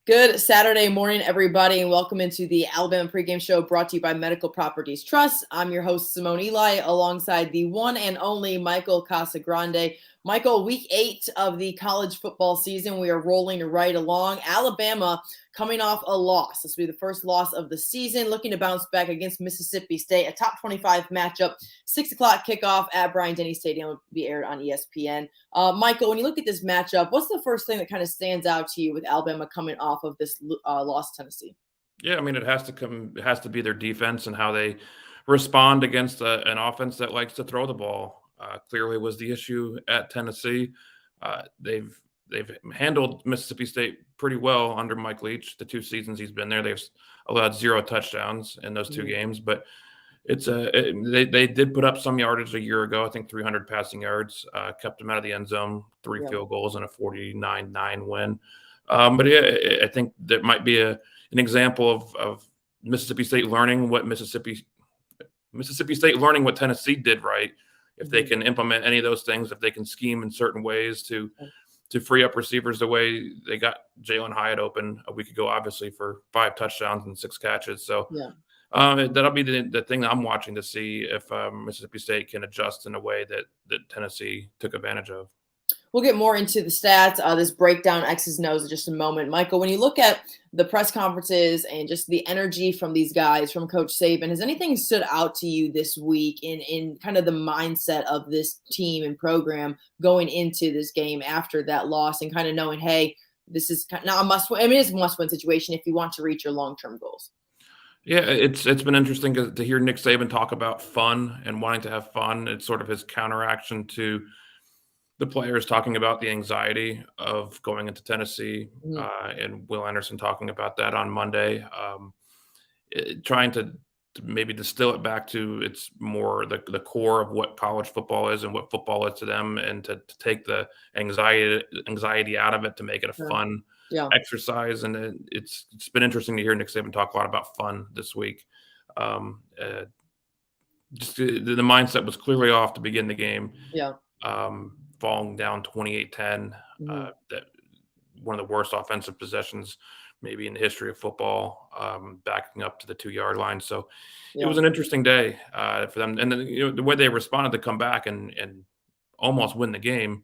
Good Saturday morning, everybody, and welcome into the Alabama Pregame Show brought to you by Medical Properties Trust. I'm your host, Simone Eli, alongside the one and only Michael Casagrande. Michael, week 8 of the college football season. We are rolling right along. Alabama coming off a loss. This will be the first loss of the season, looking to bounce back against Mississippi State, a top 25 matchup, 6 o'clock kickoff at Bryant-Denny Stadium will be aired on ESPN. Michael, when you look at this matchup, what's the first thing that kind of stands out to you with Alabama coming off of this loss to Tennessee? Yeah, I mean, it has to be their defense and how they respond against an offense that likes to throw the ball. Clearly was the issue at Tennessee. They've handled Mississippi State pretty well under Mike Leach. The 2 seasons he's been there, they've allowed 0 touchdowns in those 2 games. But they did put up some yardage a year ago. I think 300 passing yards, kept them out of the end zone, 3 field goals, and a 49-9 win. But yeah, I think that might be an example of Mississippi State learning what Mississippi State learning what Tennessee did right. If they can implement any of those things, if they can scheme in certain ways to free up receivers the way they got Jalen Hyatt open a week ago, obviously for 5 touchdowns and 6 catches. So that'll be the thing that I'm watching to see if Mississippi State can adjust in a way that Tennessee took advantage of. We'll get more into the stats, this breakdown, X's and O's in just a moment. Michael, when you look at the press conferences and just the energy from these guys, from Coach Saban, has anything stood out to you this week in kind of the mindset of this team and program going into this game after that loss and kind of knowing, hey, this is not a must-win. I mean, it's a must-win situation if you want to reach your long-term goals. Yeah, it's been interesting to hear Nick Saban talk about fun and wanting to have fun. It's sort of his counteraction to the players talking about the anxiety of going into Tennessee, and Will Anderson talking about that on Monday, trying to maybe distill it back to it's more the core of what college football is and what football is to them, and to take the anxiety out of it to make it a fun exercise. And it's been interesting to hear Nick Saban talk a lot about fun this week. Just the mindset was clearly off to begin the game. Falling down 28-10, that one of the worst offensive possessions maybe in the history of football, backing up to the 2-yard line. So it was an interesting day for them. And then, the way they responded to come back and almost win the game,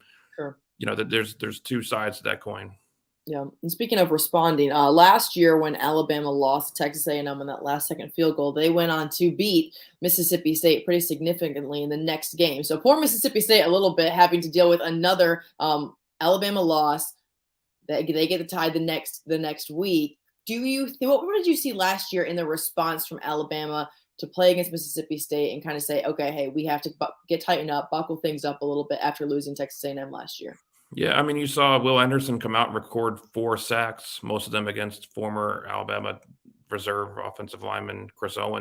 that there's 2 sides to that coin. Yeah, and speaking of responding, last year when Alabama lost to Texas A&M on that last-second field goal, they went on to beat Mississippi State pretty significantly in the next game. So poor Mississippi State a little bit, having to deal with another Alabama loss. They get the tie the next week. What did you see last year in the response from Alabama to play against Mississippi State and kind of say, okay, hey, we have to tighten up, buckle things up a little bit after losing Texas A&M last year? Yeah, I mean, you saw Will Anderson come out and record 4 sacks, most of them against former Alabama reserve offensive lineman Scott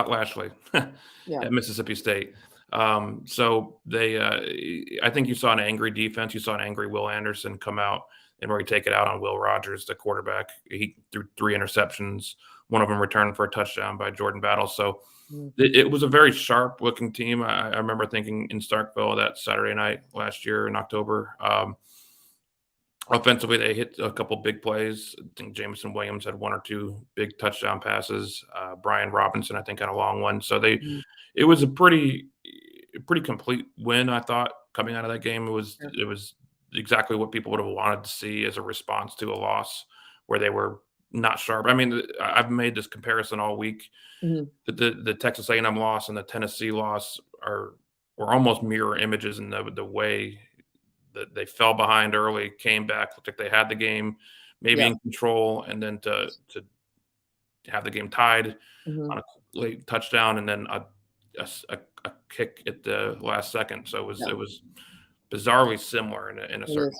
Lashley at Mississippi State. So I think you saw an angry defense. You saw an angry Will Anderson come out and really take it out on Will Rogers, the quarterback. He threw 3 interceptions, one of them returned for a touchdown by Jordan Battle. So it was a very sharp-looking team. I remember thinking in Starkville that Saturday night last year in October. Offensively, they hit a couple big plays. I think Jameson Williams had 1 or 2 big touchdown passes. Brian Robinson, I think, had a long one. So it was a pretty complete win, I thought, coming out of that game. It was exactly what people would have wanted to see as a response to a loss where they were not sharp. I mean, I've made this comparison all week. The Texas A&M loss and the Tennessee loss were almost mirror images in the way that they fell behind early, came back, looked like they had the game, maybe in control, and then to have the game tied on a late touchdown, and then a kick at the last second. So it was bizarrely similar in a certain way.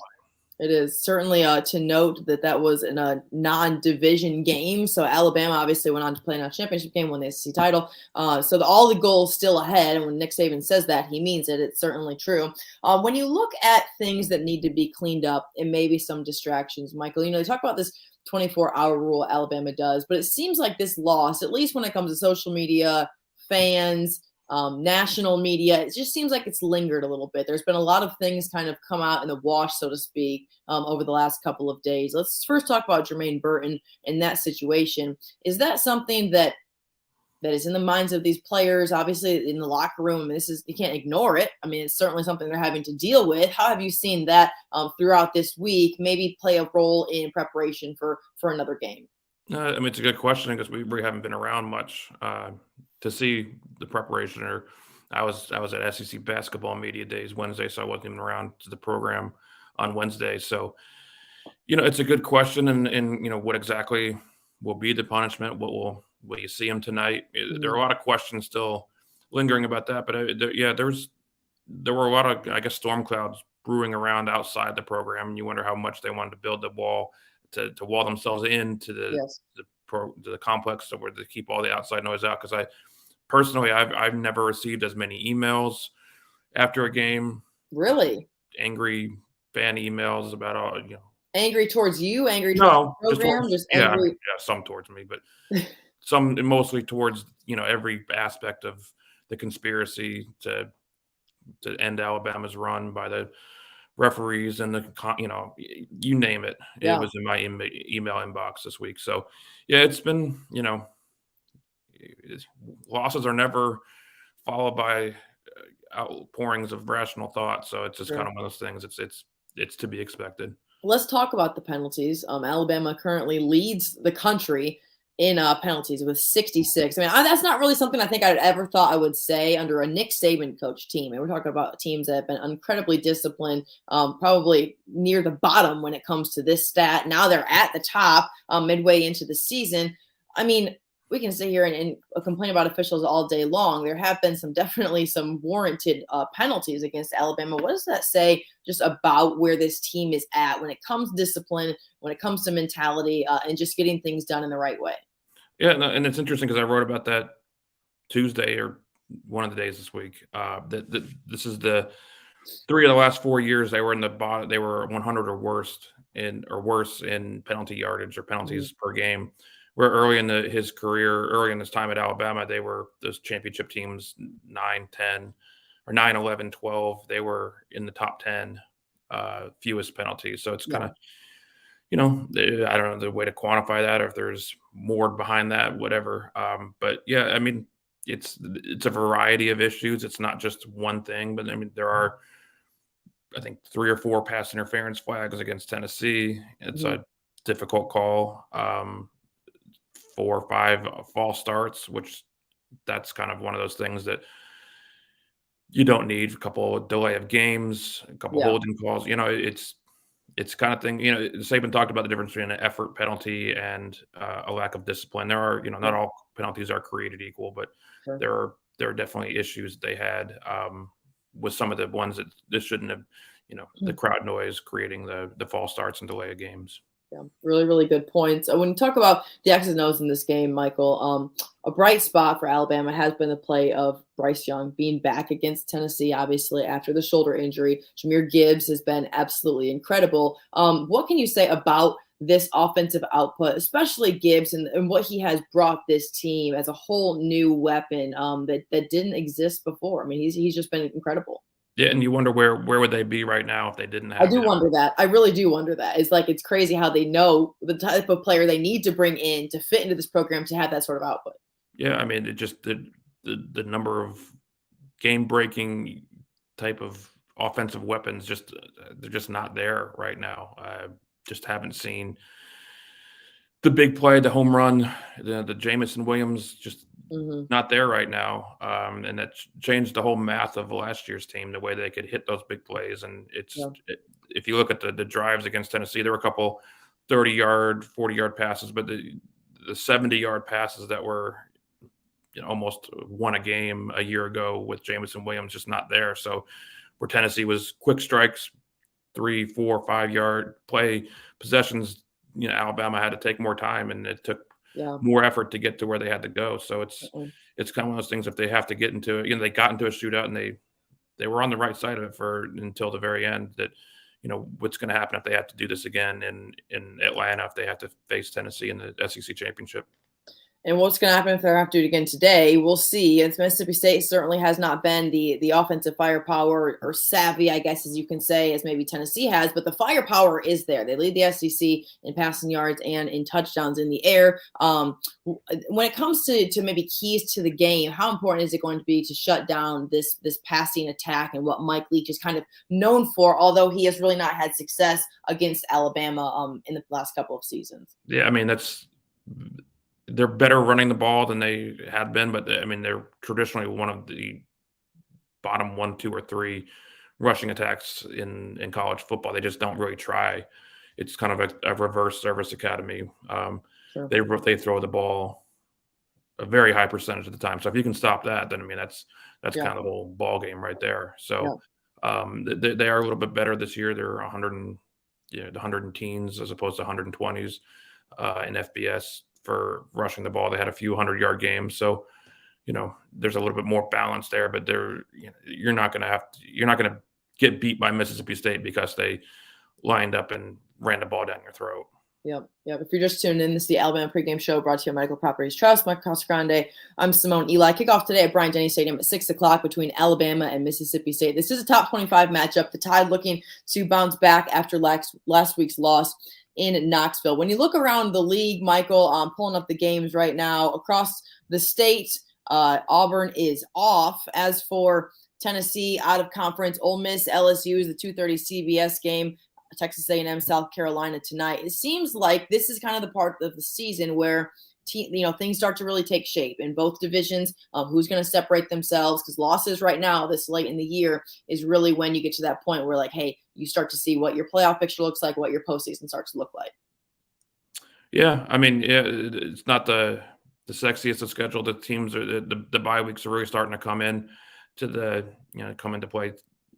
It is certainly to note that was in a non-division game. So Alabama obviously went on to play in a championship game, won the SEC title. So all the goals still ahead. And when Nick Saban says that, he means it. It's certainly true. When you look at things that need to be cleaned up and maybe some distractions, Michael, they talk about this 24-hour rule Alabama does, but it seems like this loss, at least when it comes to social media, fans, national media. It just seems like it's lingered a little bit. There's been a lot of things kind of come out in the wash, so to speak, over the last couple of days. Let's first talk about Jermaine Burton and that situation. Is that something that is in the minds of these players, obviously in the locker room? I mean, you can't ignore it. I mean, it's certainly something they're having to deal with. How have you seen that throughout this week maybe play a role in preparation for another game? I mean, it's a good question because we really haven't been around much to see the preparation. Or I was at SEC basketball media days Wednesday, so I wasn't even around to the program on Wednesday. So it's a good question, and what exactly will be the punishment? Will you see him tonight? There are a lot of questions still lingering about that, but there were a lot of, I guess, storm clouds brewing around outside the program, and you wonder how much they wanted to build the wall to wall themselves into Yes. the complex, so where to keep all the outside noise out. Because I've never received as many emails after a game, Really? angry fan emails about all. Angry towards you? Angry towards No, the just program? towards, Just yeah, I mean, angry? yeah, some towards me, but some mostly towards every aspect of the conspiracy to end Alabama's run by the referees and you name it. It Yeah, was in my email inbox this week. So yeah, it's been losses are never followed by outpourings of rational thought. So it's just kind sure. of one of those things. It's to be expected. Let's talk about the penalties. Alabama currently leads the country in penalties with 66. I mean, that's not really something I think I'd ever thought I would say under a Nick Saban coach team. And we're talking about teams that have been incredibly disciplined, probably near the bottom when it comes to this stat. Now they're at the top midway into the season. I mean, we can sit here and complain about officials all day long. There have been definitely some warranted penalties against Alabama. What does that say just about where this team is at when it comes to discipline, when it comes to mentality, and just getting things done in the right way? Yeah, no, and it's interesting because I wrote about that Tuesday or one of the days this week. That this is the 3 of the last 4 years they were in the bottom. They were 100 or worse in penalty yardage or Mhm. penalties per game. Where early in his career, early in his time at Alabama, they were those championship teams 9, 10, or 9, 11, 12. They were in the top 10 fewest penalties. So it's kind Yeah. of I don't know the way to quantify that, or if there's more behind that, whatever. But yeah, I mean, it's a variety of issues. It's not just one thing, but I mean, there are, I think, 3 or 4 pass interference flags against Tennessee. It's Mhm. a difficult call. 4 or 5 false starts, which that's kind of one of those things that you don't need. A couple of delay of games, a couple Yeah. holding calls. It's kind of thing. Saban talked about the difference between an effort penalty and a lack of discipline. There are, not Yeah. all penalties are created equal, but Sure. there are definitely issues they had with some of the ones that this shouldn't have. The crowd noise creating the false starts and delay of games. Yeah, really, really good points. When you talk about the X's and O's in this game, Michael, a bright spot for Alabama has been the play of Bryce Young being back against Tennessee, obviously, after the shoulder injury. Jameer Gibbs has been absolutely incredible. What can you say about this offensive output, especially Gibbs, and what he has brought this team as a whole new weapon that didn't exist before? I mean, he's just been incredible. Yeah, and you wonder where would they be right now if they didn't I have do him. wonder that. I really do wonder that. It's crazy how they know the type of player they need to bring in to fit into this program to have that sort of output. Yeah, I mean, it just the number of game breaking type of offensive weapons just they're just not there right now. Just haven't seen the big play, the home run, the Jamison Williams just Mhm. not there right now. And that changed the whole math of last year's team, the way they could hit those big plays. And Yeah. if you look at the drives against Tennessee, there were a couple 30-yard, 40-yard passes, but the 70-yard passes that were almost won a game a year ago with Jamison Williams just not there. So where Tennessee was quick strikes, 3, 4, 5-yard play possessions, Alabama had to take more time, and it took Yeah. more effort to get to where they had to go. So it's Mm-mm. it's kind of one of those things. If they have to get into it, they got into a shootout and they were on the right side of it for until the very end. That what's going to happen if they have to do this again in Atlanta, if they have to face Tennessee in the SEC championship. And what's going to happen if they have to do it again today? We'll see. It's Mississippi State certainly has not been the offensive firepower or savvy, I guess, as you can say, as maybe Tennessee has. But the firepower is there. They lead the SEC in passing yards and in touchdowns in the air. When it comes to maybe keys to the game, how important is it going to be to shut down this passing attack and what Mike Leach is kind of known for? Although he has really not had success against Alabama in the last couple of seasons. Yeah, I mean they're better running the ball than they had been, but I mean they're traditionally one of the bottom 1, 2, or 3 rushing attacks in college football. They just don't really try. It's kind of a reverse service academy. Sure. They throw the ball a very high percentage of the time. So if you can stop that, then I mean that's Yeah. kind of the whole ball game right there. So Yeah. they are a little bit better this year. They're 100 and the 100 teens as opposed to 120s in FBS for rushing the ball. They had a few 100-yard games, so there's a little bit more balance there. But you're not going to get beat by Mississippi State because they lined up and ran the ball down your throat. Yep. If you're just tuned in, this is the Alabama Pregame Show brought to you by Medical Properties Trust. Michael Casagrande. I'm Simone Eli. Kickoff today at Bryant-Denny Stadium at 6 o'clock between Alabama and Mississippi State. This is a top 25 matchup. The Tide looking to bounce back after last week's loss in Knoxville. When you look around the league, Michael, I'm pulling up the games right now. Across the state, Auburn is off. As for Tennessee, out of conference, Ole Miss, LSU is the 2:30 CBS game. Texas A&M, South Carolina tonight. It seems like this is kind of the part of the season where things start to really take shape in both divisions. Who's going to separate themselves? Because losses right now, this late in the year, is really when you get to that point where, like, hey, you start to see what your playoff picture looks like, what your postseason starts to look like. Yeah, I mean, it's not the sexiest of schedule. The teams are the bye weeks are really starting to come in to come into play.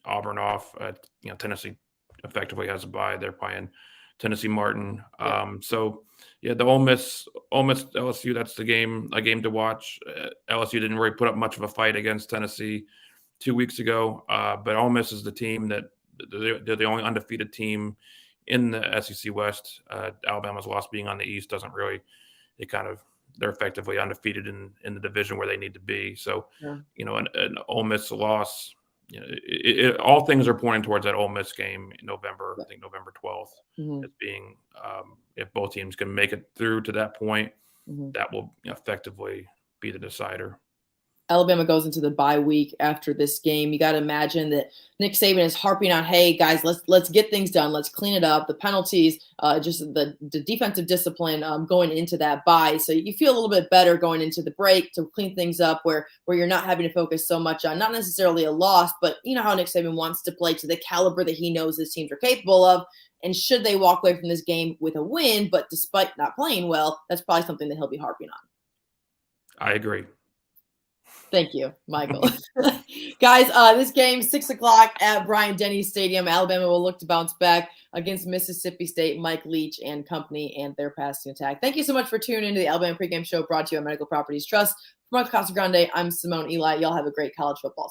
Auburn off. Tennessee effectively has a bye. They're playing Tennessee Martin. So yeah, the Ole Miss LSU, that's a game to watch. LSU didn't really put up much of a fight against Tennessee 2 weeks ago, but Ole Miss is the team that they're the only undefeated team in the SEC West. Alabama's loss being on the East doesn't really. They're effectively undefeated in the division where they need to be. So an Ole Miss loss. All things are pointing towards that Ole Miss game in November. I think November 12th as being if both teams can make it through to that point, that will effectively be the decider. Alabama goes into the bye week after this game. You got to imagine that Nick Saban is harping on, hey, guys, let's get things done. Let's clean it up. The penalties, just the defensive discipline going into that bye. So you feel a little bit better going into the break to clean things up where you're not having to focus so much on not necessarily a loss, but you know how Nick Saban wants to play to the caliber that he knows his teams are capable of. And should they walk away from this game with a win, but despite not playing well, that's probably something that he'll be harping on. I agree. Thank you, Michael. Guys, this game, 6 o'clock at Bryant-Denny Stadium. Alabama will look to bounce back against Mississippi State, Mike Leach and company, and their passing attack. Thank you so much for tuning into the Alabama Pregame Show brought to you by Medical Properties Trust. For Michael Casagrande, I'm Simone Eli. Y'all have a great college football season.